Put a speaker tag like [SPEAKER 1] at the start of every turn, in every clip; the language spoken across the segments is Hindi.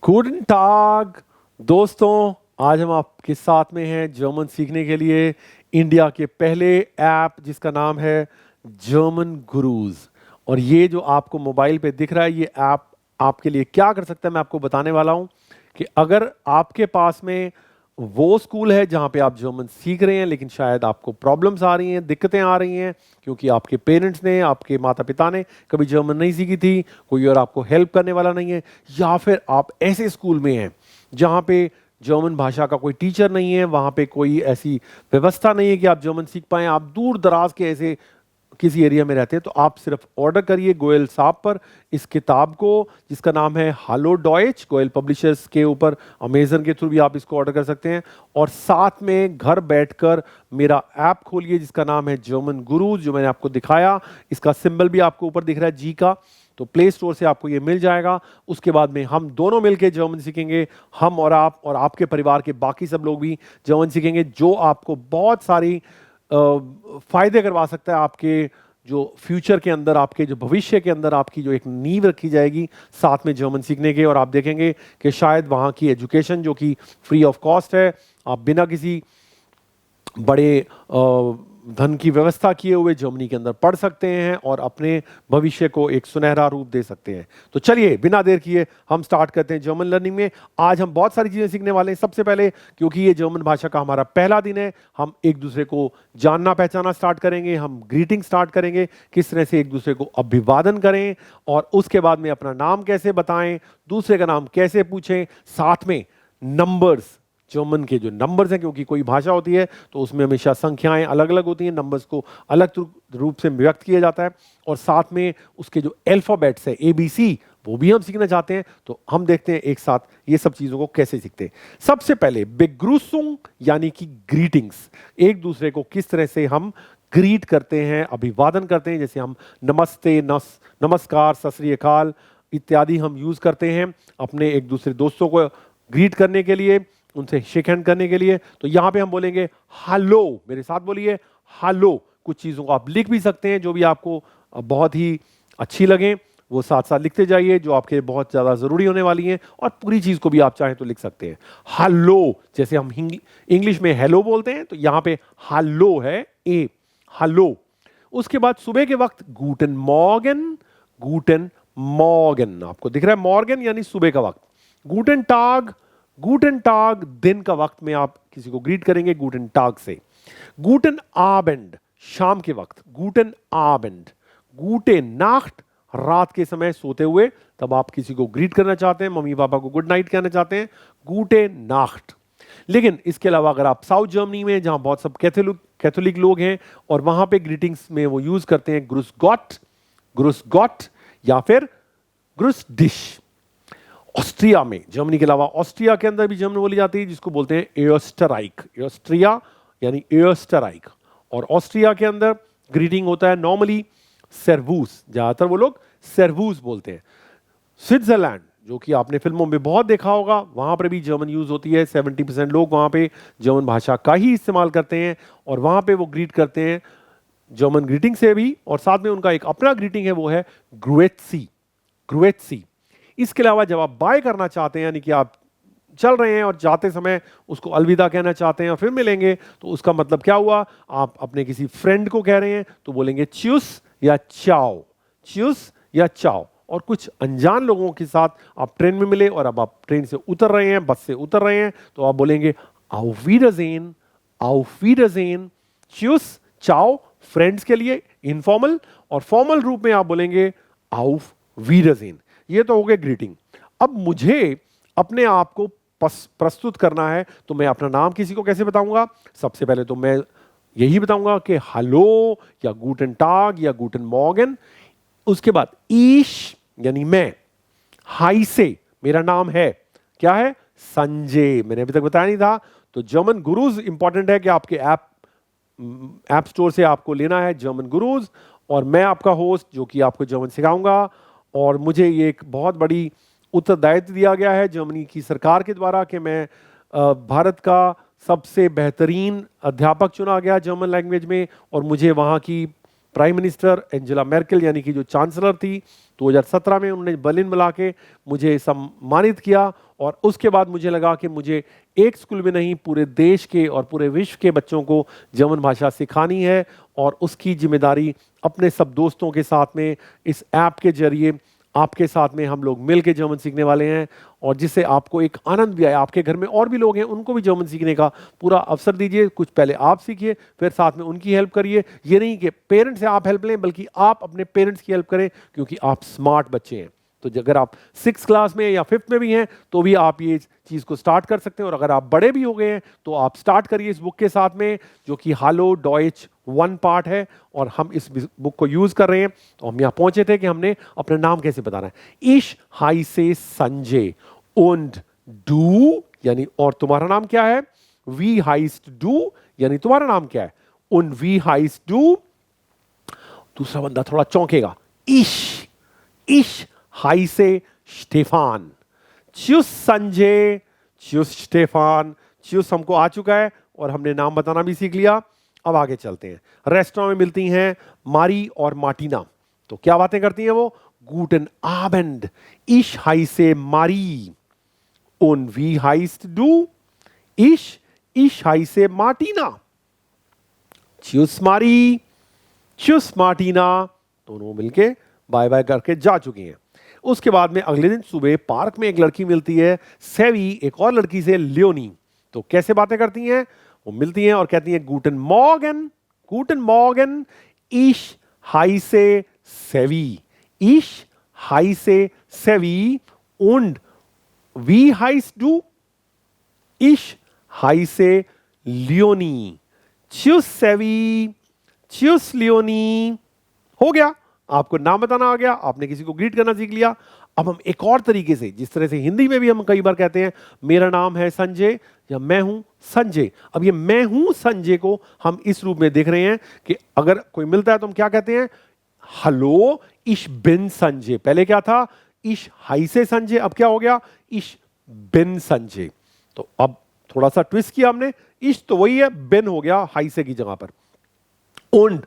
[SPEAKER 1] गुडन टाग दोस्तों, आज हम आपके साथ में हैं जर्मन सीखने के लिए इंडिया के पहले ऐप जिसका नाम है जर्मन गुरुज। और ये जो आपको मोबाइल पे दिख रहा है ये ऐप आपके लिए क्या कर सकता है मैं आपको बताने वाला हूँ कि अगर आपके पास में वो स्कूल है जहाँ पे आप जर्मन सीख रहे हैं लेकिन शायद आपको प्रॉब्लम्स आ रही हैं, दिक्कतें आ रही हैं क्योंकि आपके पेरेंट्स ने, आपके माता पिता ने कभी जर्मन नहीं सीखी थी, कोई और आपको हेल्प करने वाला नहीं है, या फिर आप ऐसे स्कूल में हैं जहाँ पे जर्मन भाषा का कोई टीचर नहीं है, वहाँ पे कोई ऐसी व्यवस्था नहीं है कि आप जर्मन सीख पाएं, आप दूर दराज के ऐसे किसी एरिया में रहते हैं, तो आप सिर्फ ऑर्डर करिए गोयल साहब पर इस किताब को जिसका नाम है हालो डॉयच। गोयल पब्लिशर्स के ऊपर अमेजन के थ्रू भी आप इसको ऑर्डर कर सकते हैं। और साथ में घर बैठकर मेरा ऐप खोलिए जिसका नाम है जर्मन गुरुज, जो मैंने आपको दिखाया। इसका सिंबल भी आपको ऊपर दिख रहा है जी का, तो प्ले स्टोर से आपको ये मिल जाएगा। उसके बाद में हम दोनों मिलकर जर्मन सीखेंगे, हम और आप और आपके परिवार के बाकी सब लोग भी जर्मन सीखेंगे, जो आपको बहुत सारी फायदे करवा सकता है। आपके जो फ्यूचर के अंदर, आपके जो भविष्य के अंदर आपकी जो एक नींव रखी जाएगी साथ में जर्मन सीखने के। और आप देखेंगे कि शायद वहाँ की एजुकेशन जो कि फ्री ऑफ कॉस्ट है, आप बिना किसी बड़े धन की व्यवस्था किए हुए जर्मनी के अंदर पढ़ सकते हैं और अपने भविष्य को एक सुनहरा रूप दे सकते हैं। तो चलिए बिना देर किए हम स्टार्ट करते हैं जर्मन लर्निंग में। आज हम बहुत सारी चीजें सीखने वाले हैं। सबसे पहले, क्योंकि ये जर्मन भाषा का हमारा पहला दिन है, हम एक दूसरे को जानना पहचाना स्टार्ट करेंगे, हम ग्रीटिंग स्टार्ट करेंगे, किस तरह से एक दूसरे को अभिवादन करें, और उसके बाद में अपना नाम कैसे बताएं, दूसरे का नाम कैसे पूछें, साथ में नंबर्स, जर्मन के जो नंबर्स हैं, क्योंकि कोई भाषा होती है तो उसमें हमेशा संख्याएं अलग अलग होती हैं, नंबर्स को अलग रूप से व्यक्त किया जाता है। और साथ में उसके जो अल्फाबेट्स है ABC, वो भी हम सीखना चाहते हैं। तो हम देखते हैं एक साथ ये सब चीजों को कैसे सीखते हैं। सबसे पहले बेग्रूसुंग यानी कि ग्रीटिंग्स, एक दूसरे को किस तरह से हम ग्रीट करते हैं, अभिवादन करते हैं। जैसे हम नमस्ते, नमस्कार, सत श्री अकाल इत्यादि हम यूज करते हैं अपने एक दूसरे दोस्तों को ग्रीट करने के लिए, उनसे शेक हैंड करने के लिए। तो यहां पे हम बोलेंगे हेलो, मेरे साथ बोलिए हेलो। कुछ चीजों को आप लिख भी सकते हैं जो भी आपको बहुत ही अच्छी लगे, वो साथ साथ लिखते जाइए जो आपके बहुत ज्यादा जरूरी होने वाली हैं, और पूरी चीज को भी आप चाहें तो लिख सकते हैं। हेलो, जैसे हम इंग्लिश में हेलो बोलते हैं, तो यहां पे हेलो है ए, हेलो। उसके बाद सुबह के वक्त गूटन मॉर्गन, गूटन मॉर्गन, आपको दिख रहा है मॉर्गन यानी सुबह का वक्त। गूटन टाग, गूटन टाग दिन का वक्त में आप किसी को ग्रीट करेंगे गूटन टाग से। गूटन आबेंड शाम के वक्त, गूटन आबेंड। गूटे नाख्ट रात के समय सोते हुए, तब आप किसी को ग्रीट करना चाहते हैं, मम्मी पापा को गुड नाइट कहना चाहते हैं, गूटे नाख्ट। लेकिन इसके अलावा अगर आप साउथ जर्मनी में, जहां बहुत सब कैथोलिक लोग हैं, और वहां पे ग्रीटिंग्स में वो यूज करते हैं ग्रुस गॉट, ग्रुस गॉट, या फिर ग्रुस डिश। ऑस्ट्रिया में, जर्मनी के अलावा ऑस्ट्रिया के अंदर भी जर्मन बोली जाती है जिसको बोलते हैं एयरस्टराइक, ऑस्ट्रिया यानी एयरस्टराइक। और ऑस्ट्रिया के अंदर ग्रीटिंग होता है नॉर्मली सर्वूस, ज्यादातर वो लोग सर्वूस बोलते हैं। स्विट्जरलैंड, जो कि आपने फिल्मों में बहुत देखा होगा, वहां पर भी जर्मन यूज होती है। 70% लोग वहां पे जर्मन भाषा का ही इस्तेमाल करते हैं, और वहां पे वो ग्रीट करते हैं जर्मन ग्रीटिंग से भी, और साथ में उनका एक अपना ग्रीटिंग है, वो है ग्रुएत्सी, ग्रुएत्सी। इसके अलावा जब आप बाय करना चाहते हैं, यानी कि आप चल रहे हैं और जाते समय उसको अलविदा कहना चाहते हैं और फिर मिलेंगे, तो उसका मतलब क्या हुआ, आप अपने किसी फ्रेंड को कह रहे हैं तो बोलेंगे च्यूस या चाओ, च्यूस या चाओ। और कुछ अनजान लोगों के साथ आप ट्रेन में मिले और अब आप ट्रेन से उतर रहे हैं, बस से उतर रहे हैं, तो आप बोलेंगे auf Wiedersehen, auf Wiedersehen, chews चाओ फ्रेंड्स के लिए इनफॉर्मल, और फॉर्मल रूप में आप बोलेंगे auf Wiedersehen। ये तो हो गया ग्रीटिंग। अब मुझे अपने आप को प्रस्तुत करना है, तो मैं अपना नाम किसी को कैसे बताऊंगा? सबसे पहले तो मैं यही बताऊंगा कि हेलो या गूटन टाग या गूटन मॉर्गन। उसके बाद ईश यानी मैं, हाई से मेरा नाम है, क्या है? संजय, मैंने अभी तक बताया नहीं था। तो जर्मन गुरुज इंपॉर्टेंट है कि आपके ऐप स्टोर से आपको लेना है जर्मन गुरुज, और मैं आपका होस्ट जो कि आपको जर्मन सिखाऊंगा। और मुझे ये एक बहुत बड़ी उत्तरदायित्व दिया गया है जर्मनी की सरकार के द्वारा कि मैं भारत का सबसे बेहतरीन अध्यापक चुना गया जर्मन लैंग्वेज में, और मुझे वहाँ की प्राइम मिनिस्टर एंजेला मेर्केल यानी कि जो चांसलर थी 2017 में, उन्होंने बर्लिन बुला के मुझे सम्मानित किया और उसके बाद मुझे लगा कि मुझे एक स्कूल में नहीं, पूरे देश के और पूरे विश्व के बच्चों को जर्मन भाषा सिखानी है, और उसकी जिम्मेदारी अपने सब दोस्तों के साथ में इस ऐप के जरिए आपके साथ में हम लोग मिल के जर्मन सीखने वाले हैं, और जिससे आपको एक आनंद भी आए। आपके घर में और भी लोग हैं, उनको भी जर्मन सीखने का पूरा अवसर दीजिए। कुछ पहले आप सीखिए, फिर साथ में उनकी हेल्प करिए। ये नहीं कि पेरेंट्स से आप हेल्प लें, बल्कि आप अपने पेरेंट्स की हेल्प करें, क्योंकि आप स्मार्ट बच्चे हैं। तो अगर आप 6th क्लास में या 5th में भी हैं तो भी आप ये चीज़ को स्टार्ट कर सकते हैं, और अगर आप बड़े भी हो गए हैं तो आप स्टार्ट करिए इस बुक के साथ में, जो कि हालो डॉइच 1 पार्ट है, और हम इस बुक को यूज कर रहे हैं। तो हम यहाँ पहुंचे थे कि हमने अपना नाम कैसे बताना है। इश हाई से संजय und du, यानी और तुम्हारा नाम क्या है। वी हाइस्ट डू, यानी तुम्हारा नाम क्या है। und wie heißt du, दूसरा बंदा थोड़ा चौंकेगा। इश हाई से स्टेफान। च्यूस संजय, च्यूस स्टेफान। च्यूस हमको आ चुका है और हमने नाम बताना भी सीख लिया। अब आगे चलते हैं। रेस्टोरेंट में मिलती हैं मारी और मार्टिना। तो क्या बातें करती हैं वो। गूटन आबेंड, इश हाई से मारी und wie heißt du, ich heiße Martina। Tschüss मारी, tschüss मार्टिना, दोनों मिलके बाय बाय करके जा चुकी हैं। उसके बाद में अगले दिन सुबह पार्क में एक लड़की मिलती है सेवी, एक और लड़की से लियोनी। तो कैसे बातें करती हैं वो। मिलती हैं और कहती हैं गूटन मॉर्गन, ich heiße सेवी, ich heiße सेवी und wie heißt du, ich heiße Leone. Tschüss सेवी, Tschüss लियोनी। हो गया, आपको नाम बताना आ गया, आपने किसी को ग्रीट करना सीख लिया। अब हम एक और तरीके से, जिस तरह से हिंदी में भी हम कई बार कहते हैं मेरा नाम है संजय या मैं हूं संजय, अब ये मैं हूं संजय को हम इस रूप में देख रहे हैं कि अगर कोई मिलता है तो हम क्या कहते हैं। हेलो इश बिन संजय। पहले क्या था, इश हाई से संजय, अब क्या हो गया, इश बिन संजय। तो अब थोड़ा सा ट्विस्ट किया हमने, इश तो वही है, बिन हो गया हाई से की जगह पर। und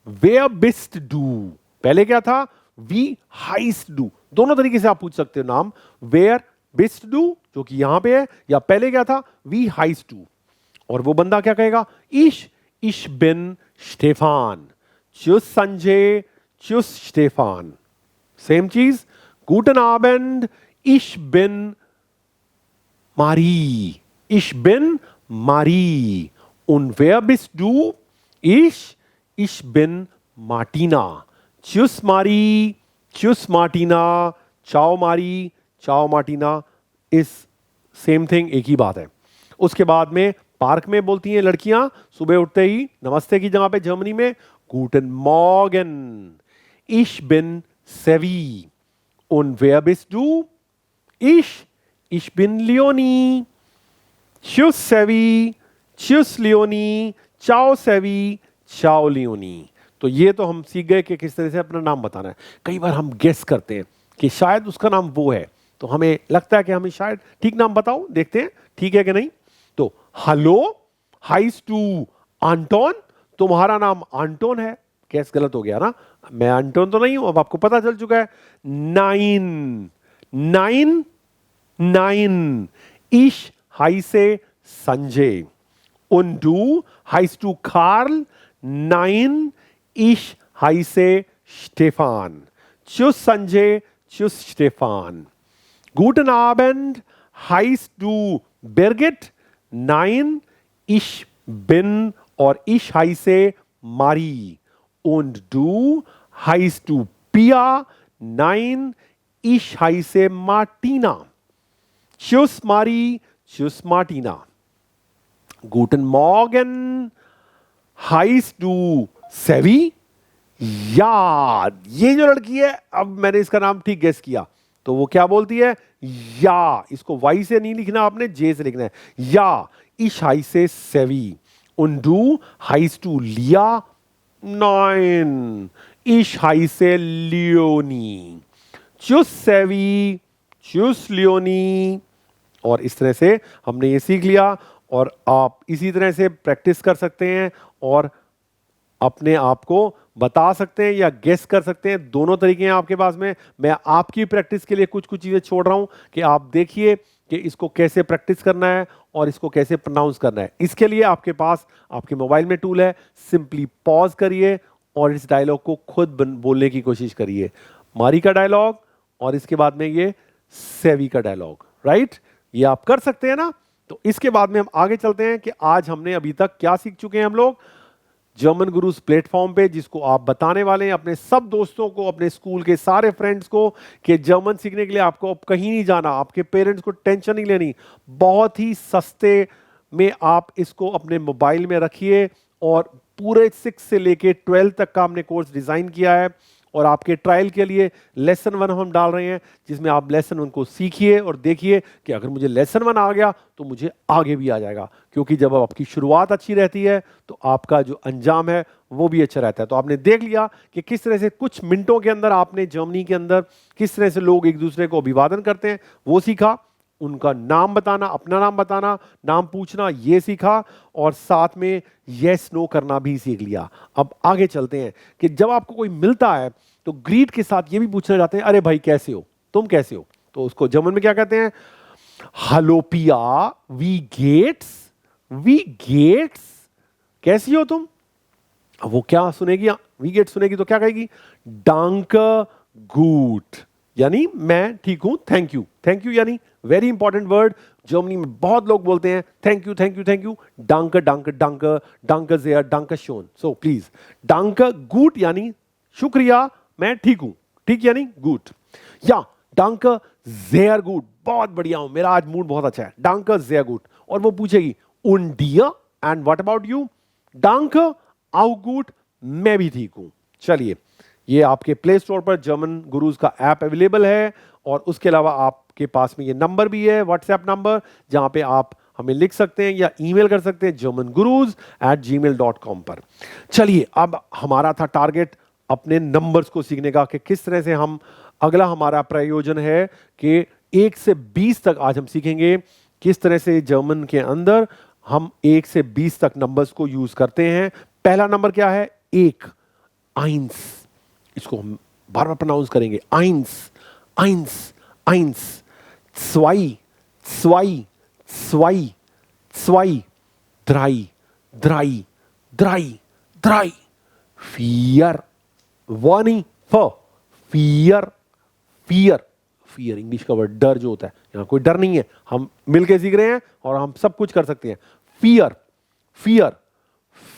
[SPEAKER 1] wer bist du, पहले क्या था, वी हाइस्ट डू। दोनों तरीके से आप पूछ सकते हो नाम, वेयर बिस्ट डू जो कि यहां पे है, या पहले क्या था, वी हाइस्ट डू। और वो बंदा क्या कहेगा, इश बिन स्टेफान। च्यूस संजय, च्यूस स्टेफान। सेम चीज, गूटन आबेंड, इश बिन मारी, इश बिन मारी। und wer bist du, ich bin Martina। Tschüss मारी, tschüss मार्टिना, चाओ मारी, चाओ मार्टिना, इस सेम थिंग, एक ही बात है। उसके बाद में पार्क में बोलती हैं लड़कियां सुबह उठते ही नमस्ते की जगह पे जर्मनी में गूटन मॉर्गन, ich bin सेवी। und wer bist du, ich bin Leone. Tschüss सेवी, tschüss लियोनी, चाओ सेवी, चाओ लियोनी। तो ये तो हम सीख गए कि किस तरह से अपना नाम बताना है। कई बार हम गेस करते हैं कि शायद उसका नाम वो है, तो हमें लगता है कि हमें शायद ठीक नाम बताओ, देखते हैं ठीक है कि नहीं। तो हेलो हाइस टू आंटोन, तुम्हारा नाम आंटोन है। कैस गलत हो गया ना, मैं आंटोन तो नहीं हूं, अब आपको पता चल चुका है। नाइन, इश हाइसे Sanjay. und du heißt du Karl? Nein, ich heiße Stefan। Tschüss Sanjay, tschüss Stefan। Guten Abend, heißt du Birgit? Nein, ich bin और ich heiße Marie। und du heißt du Pia? Nein, ich heiße Martina। Tschüss Marie, tschüss Martina। Guten Morgen, heißt du सेवी? या ये जो लड़की है, अब मैंने इसका नाम ठीक गेस किया, तो वो क्या बोलती है, या। इसको वाई से नहीं लिखना आपने, जे से लिखना है। या ich heiße सेवी। und du heißt du लिया? Nein, ich heiße Leone. Tschüss सेवी, tschüss लियोनी। और इस तरह से हमने ये सीख लिया, और आप इसी तरह से प्रैक्टिस कर सकते हैं और अपने आप को बता सकते हैं या गेस कर सकते हैं। दोनों तरीके हैं आपके पास में। मैं आपकी प्रैक्टिस के लिए कुछ कुछ चीजें छोड़ रहा हूं कि आप देखिए कि इसको कैसे प्रैक्टिस करना है और इसको कैसे प्रोनाउंस करना है। इसके लिए आपके पास आपके मोबाइल में टूल है, सिंपली पॉज करिए और इस डायलॉग को खुद बोलने की कोशिश करिए। मारी का डायलॉग और इसके बाद में ये सेवी का डायलॉग, राइट? ये आप कर सकते हैं ना? तो इसके बाद में हम आगे चलते हैं कि आज हमने अभी तक क्या सीख चुके हैं हम लोग जर्मन गुरुज प्लेटफॉर्म पे, जिसको आप बताने वाले हैं अपने सब दोस्तों को, अपने स्कूल के सारे फ्रेंड्स को कि जर्मन सीखने के लिए आपको अब कहीं नहीं जाना, आपके पेरेंट्स को टेंशन नहीं लेनी। बहुत ही सस्ते में आप इसको अपने मोबाइल में रखिए और पूरे 6 से लेके 12 तक का हमने कोर्स डिजाइन किया है और आपके ट्रायल के लिए लेसन 1 हम डाल रहे हैं, जिसमें आप लेसन 1 को सीखिए और देखिए कि अगर मुझे लेसन 1 आ गया तो मुझे आगे भी आ जाएगा, क्योंकि जब आपकी शुरुआत अच्छी रहती है तो आपका जो अंजाम है वो भी अच्छा रहता है। तो आपने देख लिया कि किस तरह से कुछ मिनटों के अंदर आपने जर्मनी के अंदर किस तरह से लोग एक दूसरे को अभिवादन करते हैं वो सीखा, उनका नाम बताना, अपना नाम बताना, नाम पूछना ये सीखा, और साथ में यस नो करना भी सीख लिया। अब आगे चलते हैं कि जब आपको कोई मिलता है तो ग्रीट के साथ ये भी पूछना चाहते हैं, अरे भाई कैसे हो, तुम कैसे हो? तो उसको जर्मन में क्या कहते हैं? हेलो पिया, वी गेट्स, कैसी हो तुम? अब वो क्या सुनेगी? वी गेट सुनेगी तो क्या कहेगी? डांके गुट, यानी मैं ठीक हूं, थैंक यू। थैंक यू यानी वेरी इंपॉर्टेंट वर्ड, जर्मनी में बहुत लोग बोलते हैं thank you thank you thank you. डांके डांके डांके, डांके सेयर, डांके शोन। सो प्लीज डांके गुट यानी शुक्रिया, मैं ठीक हूं, ठीक यानी गुड, या डांके सेयर गुड, बहुत बढ़िया हूं, मेरा आज मूड बहुत अच्छा है, डांके सेयर गुड। और वो पूछेगी उन डियर एंड व्हाट अबाउट यू? डांके आउ गुड, मैं भी ठीक हूं। चलिए, ये आपके प्ले स्टोर पर जर्मन गुरुज का ऐप अवेलेबल है और उसके अलावा आपके पास में ये नंबर भी है, व्हाट्सएप नंबर, जहां पे आप हमें लिख सकते हैं या ईमेल कर सकते हैं germangurus@gmail.com पर। चलिए, अब हमारा था टारगेट अपने नंबर्स को सीखने का कि किस तरह से हम, अगला हमारा प्रयोजन है कि 1 से 20 तक आज हम सीखेंगे किस तरह से जर्मन के अंदर हम 1 से 20 तक नंबर्स को यूज करते हैं। पहला नंबर क्या है? 1, आइंस, इसको हम बार बार प्रोनाउंस करेंगे, आइंस आइंस आइंस। स्वाई स्वाई स्वाई स्वाई, द्राई द्राई द्राई द्राई, फियर, वानी फ, फियर फियर फियर, इंग्लिश का वर्ड डर जो होता है, यहां कोई डर नहीं है, हम मिलके सीख रहे हैं और हम सब कुछ कर सकते हैं। फियर फियर,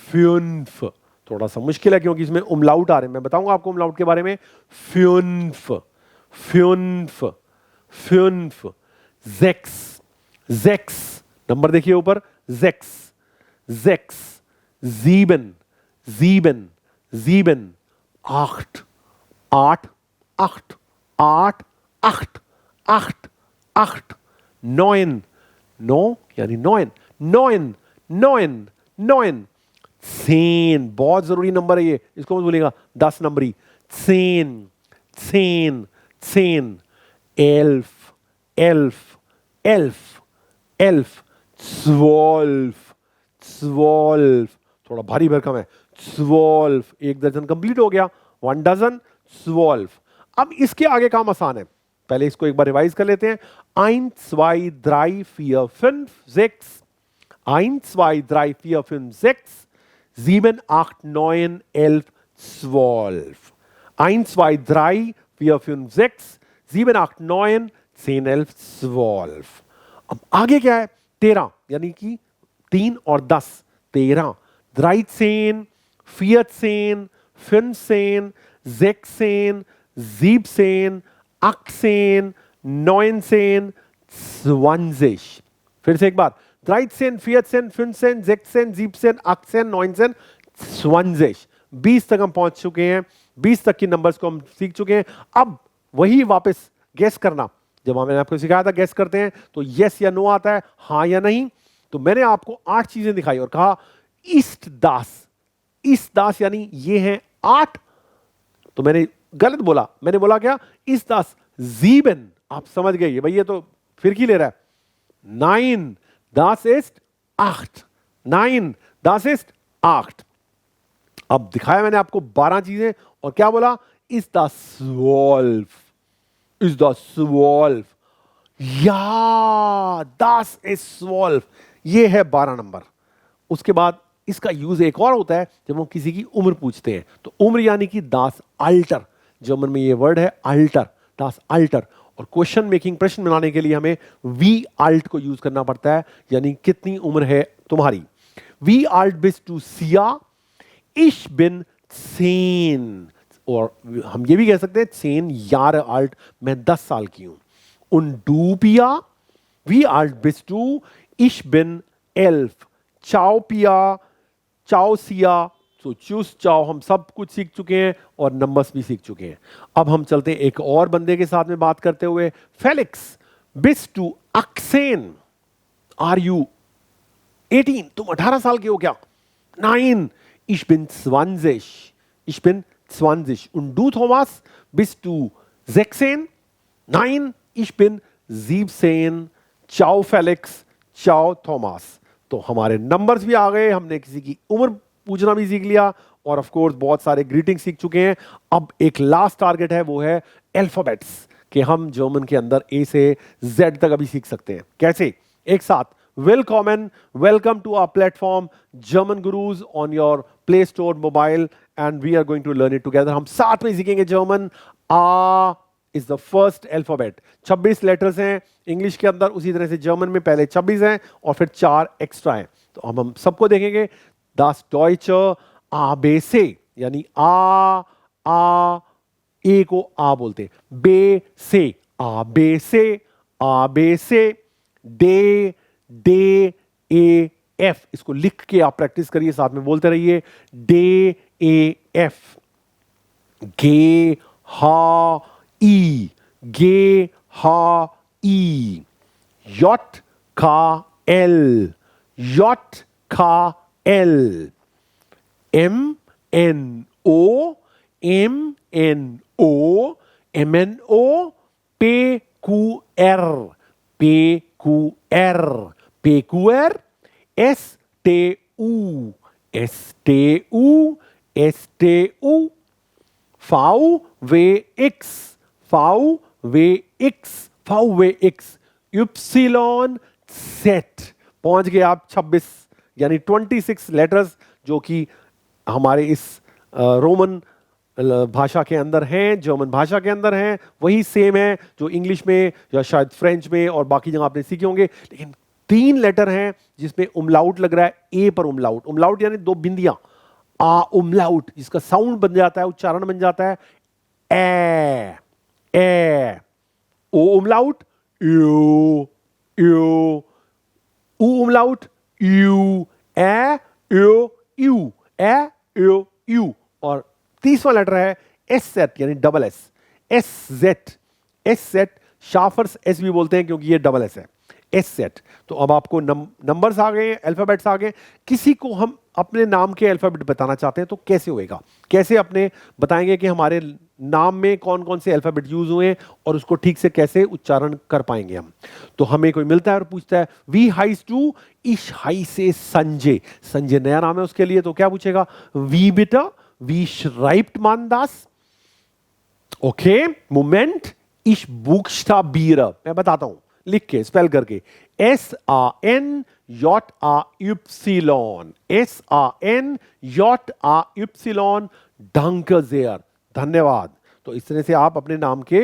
[SPEAKER 1] फ्यून्फ, थोड़ा सा मुश्किल है क्योंकि इसमें उमलाउट आ रहे हैं, मैं बताऊंगा आपको उमलाउट के बारे में। फ्यून्फ फ्यून्फ फ्यून्फ, जेक्स जेक्स, नंबर देखिए ऊपर, जेक्स जेक्स, ज़ीबन ज़ीबन ज़ीबन, आठ आठ आठ आठ आठ आठ आठ, नॉइन नो यानी नॉइन नॉइन नॉइन नॉइन, सेन, बहुत जरूरी नंबर है ये, इसको मत बोलेगा 10 नंबरी, सेन सेन सेन, एल्फ एल्फ एल्फ एल्फ, स्वॉल्फ स्वॉल्फ, थोड़ा भारी भरकम है, स्वॉल्फ, 1 दर्जन कंप्लीट हो गया, 1 डजन स्वॉल्फ। अब इसके आगे काम आसान है, पहले इसको एक बार रिवाइज कर लेते हैं। 1 2 3 4 5 6, 1 2 3 4 5 6, 7 8 9 11 12, 1 2 3 4 5 6, 7 8 9 10 11 12। अब आगे क्या है? 13, यानी कि 3 और 10, 13, 13, 14, 15, 16, 17, 18, 19, 20। फिर से एक बार, 13, 14, 15, 16, 17, 18, 19, 20। 20 तक हम पहुंच चुके हैं, 20 तक की नंबर्स को हम सीख चुके हैं। अब वही वापस गैस करना, जब मैंने आपको सिखाया था गैस करते हैं तो यस या नो आता है, हां या नहीं। तो मैंने आपको 8 चीजें दिखाई और कहा ईस्ट दास, ईस्ट दास यानी ये हैं 8। तो मैंने गलत बोला, मैंने बोला क्या? ईस्ट दास ज़ीबन, आप समझ गए भाई, ये तो फिरकी ले रहा है। 9 दास इस्ट 8, 9 दास इस्ट 8। अब दिखाया मैंने आपको 12 चीजें और क्या बोला? इज द स्वॉल्फ, इज द स्वॉल्फ, या, das ist 12, ये है 12 नंबर। उसके बाद इसका यूज एक और होता है जब हम किसी की उम्र पूछते हैं, तो उम्र यानी कि दास अल्टर, जर्मन में ये वर्ड है अल्टर, दास अल्टर। और क्वेश्चन मेकिंग, प्रश्न बनाने के लिए हमें वी आल्ट को यूज करना पड़ता है, यानी कितनी उम्र है तुम्हारी। वी आल्ट बिस टू सिया, इश बिन सेन, और हम ये भी कह सकते हैं सेन यार आल्ट, मैं 10 साल की हूं। उन डूपिया, वी आल्ट बिस टू, इश बिन एल्फ, चाओ पिया, चाओ सिया, तो चूस चाओ, हम सब कुछ सीख चुके हैं और नंबर्स भी सीख चुके हैं। अब हम चलते हैं एक और बंदे के साथ में बात करते हुए। फेलिक्स बिस टू अक्सेन, आर यू 18, तुम 18 साल के हो क्या? 9, ich bin 20, ich bin 20। Und du Thomas, bist du 16? Nein, ich bin 17। चाओ फेलिक्स, चाओ थॉमस। तो हमारे नंबर्स भी आ गए, हमने किसी की उम्र पूछना भी सीख लिया, और ऑफ कोर्स बहुत सारे ग्रीटिंग सीख चुके हैं। अब एक लास्ट टारगेट है, वो है अल्फाबेट्स, कि हम जर्मन के अंदर ए से जेड तक अभी सीख सकते हैं। कैसे? एक साथ। Welcome to our platform German Gurus on your Play Store mobile, and we are going to learn it together। हम साथ में सीखेंगे German. A is the first alphabet। 26 letters हैं इंग्लिश के अंदर, उसी तरह से जर्मन में पहले 26 हैं और फिर 4 एक्स्ट्रा हैं। तो हम सबको देखेंगे। Das Deutsche ABC, यानी आ ए को आ बोलते हैं, बे से आ, बे से आ, बे से, डे डे ए एफ, इसको लिख के आप प्रैक्टिस करिए, साथ में बोलते रहिए, डे ए एफ। गे हा ई, गे हा ई। यॉट का एल, यॉट का एल। M N O, M N O, M N O. पे कू एर, पे कू एर, पे कू एर। एस टे ऊ, एस टे ऊ, एस टे ऊ। फाउ वे एक्स, फाउ वे एक्स, फाउ वे एक्स। युप्सिलॉन सेट। पहुंच गए आप 26, यानी 26 लेटर्स, जो कि हमारे इस रोमन भाषा के अंदर हैं, जर्मन भाषा के अंदर हैं। वही सेम है जो इंग्लिश में या शायद फ्रेंच में और बाकी जगह आपने सीखे होंगे, लेकिन 3 लेटर हैं जिसमें उमलाउट लग रहा है, ए पर उमलाउट। उमलाउट यानी 2 बिंदियां, आ उमलाउट, जिसका साउंड बन जाता है, उच्चारण बन जाता है ए। ओ उमलाउट यू, यू। उ umlaut U, A U, U, A U, U. और तीसरा लेटर है एस सेट, यानी डबल एस, एस जेट, एस सेट। शाफर्स एस भी बोलते हैं क्योंकि ये डबल एस है, एस सेट। तो अब आपको नंबर्स आ गए, अल्फाबेट्स आ गए। किसी को हम अपने नाम के अल्फाबेट बताना चाहते हैं तो कैसे होएगा? कैसे अपने बताएंगे कि हमारे नाम में कौन कौन से अल्फाबेट यूज हुए और उसको ठीक से कैसे उच्चारण कर पाएंगे हम? तो हमें कोई मिलता है और पूछता है वी हाइस टू, इश हाई से संजय। संजय नया नाम है उसके लिए, तो क्या पूछेगा? वी बिटर, वी श्राइब्ट मान दास। ओके, मोमेंट, इश बुक्सटाबिere। मैं बताता हूं लिख के, स्पेल करके। SANJAY, SANJAY, danke sehr, धन्यवाद। तो इस तरह से आप अपने नाम के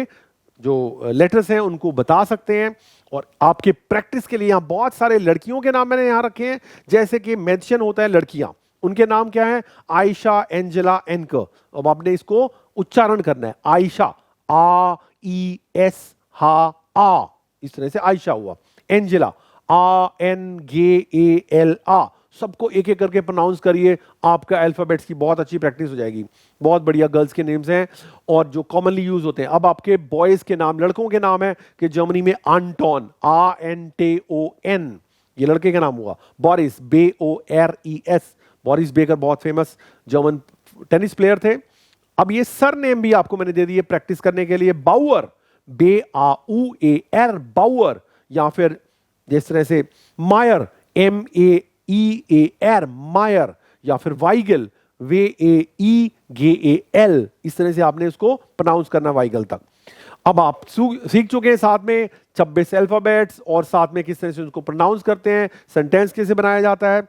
[SPEAKER 1] जो लेटर्स हैं उनको बता सकते हैं। और आपके प्रैक्टिस के लिए यहां बहुत सारे लड़कियों के नाम मैंने यहां रखे हैं, जैसे कि मेंशन होता है लड़कियां, उनके नाम क्या है? आयशा, एंजेला, एनकर। अब आपने इसको उच्चारण करना है, आयशा, आ ई एस हा आ, इस तरह से आयशा हुआ। एंजेला, आ एन गे ए एल आ। सबको एक एक करके प्रोनाउंस करिए, आपका अल्फाबेट्स की बहुत अच्छी प्रैक्टिस हो जाएगी। बहुत बढ़िया गर्ल्स के नेम्स हैं और जो कॉमनली यूज होते हैं। अब आपके बॉयज के नाम, लड़कों के नाम है कि जर्मनी में आंटोन, आ एन टे ओ एन, ये लड़के का नाम हुआ। बोरिस, बे ओ आर ई एस, बोरिस बेकर बहुत फेमस जर्मन टेनिस प्लेयर थे। अब ये सर नेम भी आपको मैंने दे दिए प्रैक्टिस करने के लिए। बाउअर, बे आ उ ए एर, बाउअर। या फिर जिस तरह से मायर, एम ए ई ए एर, मायर। या फिर वाइगल, वे ए ई गे ए एल, इस तरह से आपने इसको प्रोनाउंस करना वाइगल तक। अब आप सीख चुके हैं साथ में 26 अल्फाबेट्स और साथ में किस तरह से उनको प्रोनाउंस करते हैं, सेंटेंस कैसे बनाया जाता है।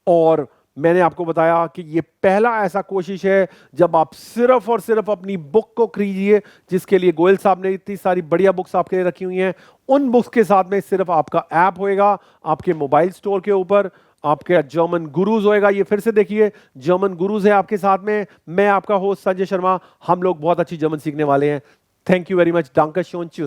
[SPEAKER 1] और मैंने आपको बताया कि ये पहला ऐसा कोशिश है जब आप सिर्फ और सिर्फ अपनी बुक को खरीदिए, जिसके लिए गोयल साहब ने इतनी सारी बढ़िया बुक्स आपके लिए रखी हुई हैं। उन बुक्स के साथ में सिर्फ आपका ऐप होएगा आपके मोबाइल स्टोर के ऊपर, आपके जर्मन गुरुज होएगा। ये फिर से देखिए, जर्मन गुरुज है आपके साथ में। मैं आपका होस्ट संजय शर्मा, हम लोग बहुत अच्छी जर्मन सीखने वाले हैं। थैंक यू वेरी मच, डांके शोन, चूस।